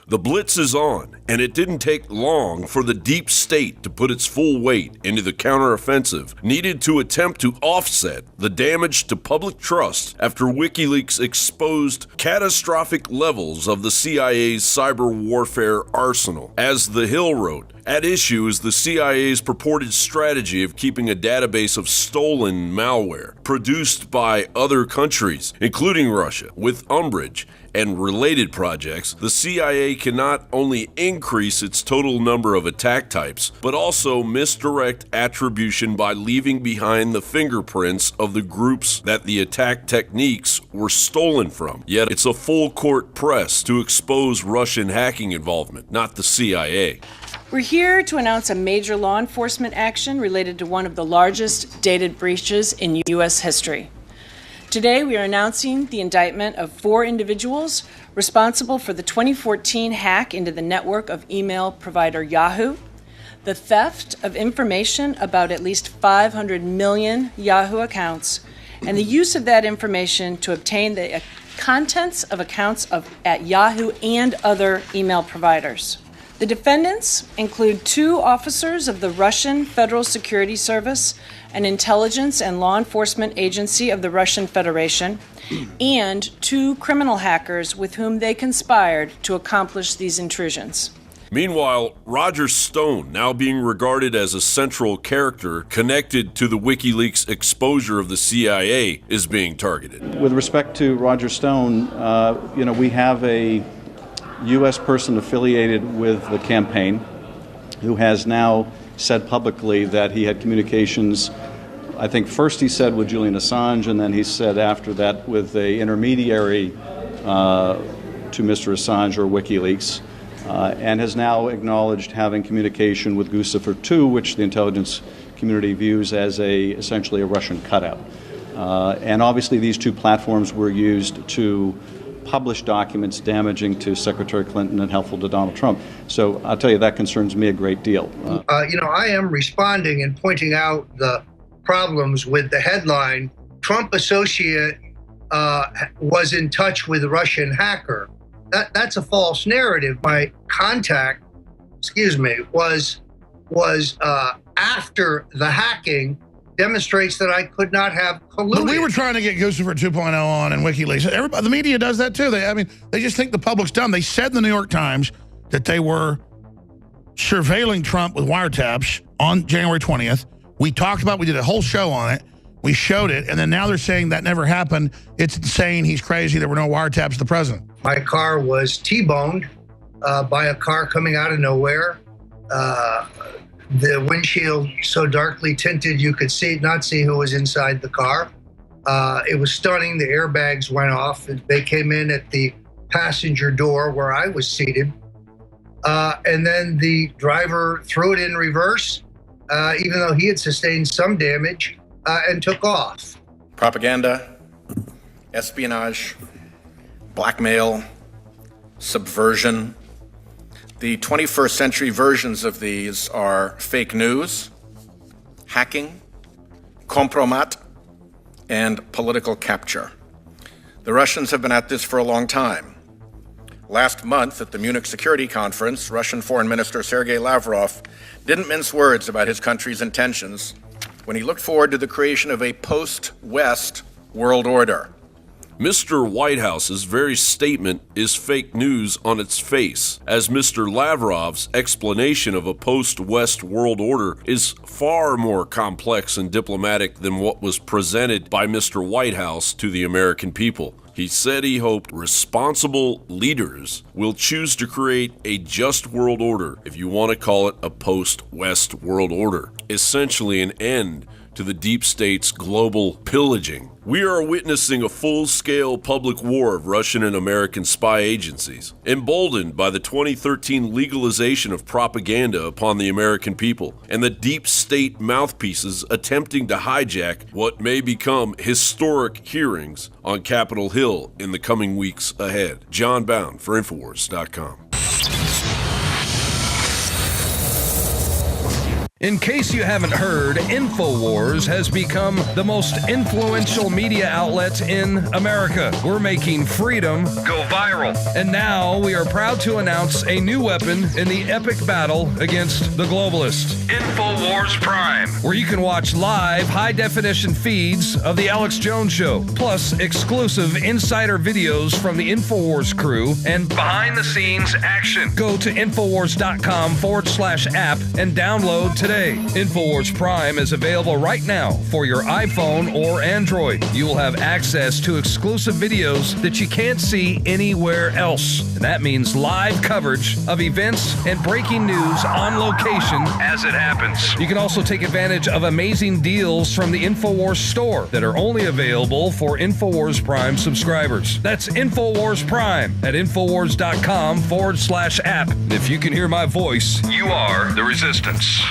The blitz is on, and it didn't take long for the deep state to put its full weight into the counteroffensive needed to attempt to offset the damage to public trust after WikiLeaks exposed catastrophic levels of the CIA's cyber warfare arsenal. As The Hill wrote, at issue is the CIA's purported strategy of keeping a database of stolen malware produced by other countries, including Russia, with umbrage and related projects. The CIA can not only increase its total number of attack types, but also misdirect attribution by leaving behind the fingerprints of the groups that the attack techniques were stolen from. Yet it's a full court press to expose Russian hacking involvement, not the CIA. We're here to announce a major law enforcement action related to one of the largest data breaches in U.S. history. Today, we are announcing the indictment of 4 individuals responsible for the 2014 hack into the network of email provider Yahoo, the theft of information about at least 500 million Yahoo accounts, and the use of that information to obtain the contents of accounts at Yahoo and other email providers. The defendants include 2 officers of the Russian Federal Security Service, an intelligence and law enforcement agency of the Russian Federation, and 2 criminal hackers with whom they conspired to accomplish these intrusions. Meanwhile, Roger Stone, now being regarded as a central character connected to the WikiLeaks exposure of the CIA, is being targeted. With respect to Roger Stone, we have a U.S. person affiliated with the campaign who has now said publicly that he had communications, I think first he said with Julian Assange, and then he said after that with an intermediary to Mr. Assange or WikiLeaks, and has now acknowledged having communication with Guccifer 2, which the intelligence community views as essentially a Russian cutout. And obviously these 2 platforms were used to publish documents damaging to Secretary Clinton and helpful to Donald Trump. So I'll tell you, that concerns me a great deal. I am responding and pointing out the problems with the headline, Trump associate was in touch with a Russian hacker. That's a false narrative. My contact, was after the hacking, demonstrates that I could not have colluded. But we were trying to get Guccifer 2.0 on and WikiLeaks. Everybody, the media does that too. They just think the public's dumb. They said in the New York Times that they were surveilling Trump with wiretaps on January 20th. We did a whole show on it. We showed it, and then now they're saying that never happened. It's insane. He's crazy. There were no wiretaps of the president. My car was T-boned by a car coming out of nowhere. The windshield so darkly tinted you could not see who was inside the car. It was stunning. The airbags went off. They came in at the passenger door where I was seated. And then the driver threw it in reverse, even though he had sustained some damage, and took off. Propaganda, espionage, blackmail, subversion. The 21st century versions of these are fake news, hacking, compromat, and political capture. The Russians have been at this for a long time. Last month at the Munich Security Conference, Russian Foreign Minister Sergei Lavrov didn't mince words about his country's intentions when he looked forward to the creation of a post-West world order. Mr. White House's very statement is fake news on its face, as Mr. Lavrov's explanation of a post-West world order is far more complex and diplomatic than what was presented by Mr. White House to the American people. He said he hoped responsible leaders will choose to create a just world order, if you want to call it a post-West world order, essentially an end to the deep state's global pillaging. We are witnessing a full-scale public war of Russian and American spy agencies, emboldened by the 2013 legalization of propaganda upon the American people, and the deep state mouthpieces attempting to hijack what may become historic hearings on Capitol Hill in the coming weeks ahead. John Bound for Infowars.com. In case you haven't heard, InfoWars has become the most influential media outlet in America. We're making freedom go viral. And now we are proud to announce a new weapon in the epic battle against the globalists. InfoWars Prime, where you can watch live high-definition feeds of The Alex Jones Show, plus exclusive insider videos from the InfoWars crew and behind-the-scenes action. Go to Infowars.com/app and download today. InfoWars Prime is available right now for your iPhone or Android. You will have access to exclusive videos that you can't see anywhere else. And that means live coverage of events and breaking news on location as it happens. You can also take advantage of amazing deals from the InfoWars store that are only available for InfoWars Prime subscribers. That's InfoWars Prime at Infowars.com/app. And if you can hear my voice, you are the resistance.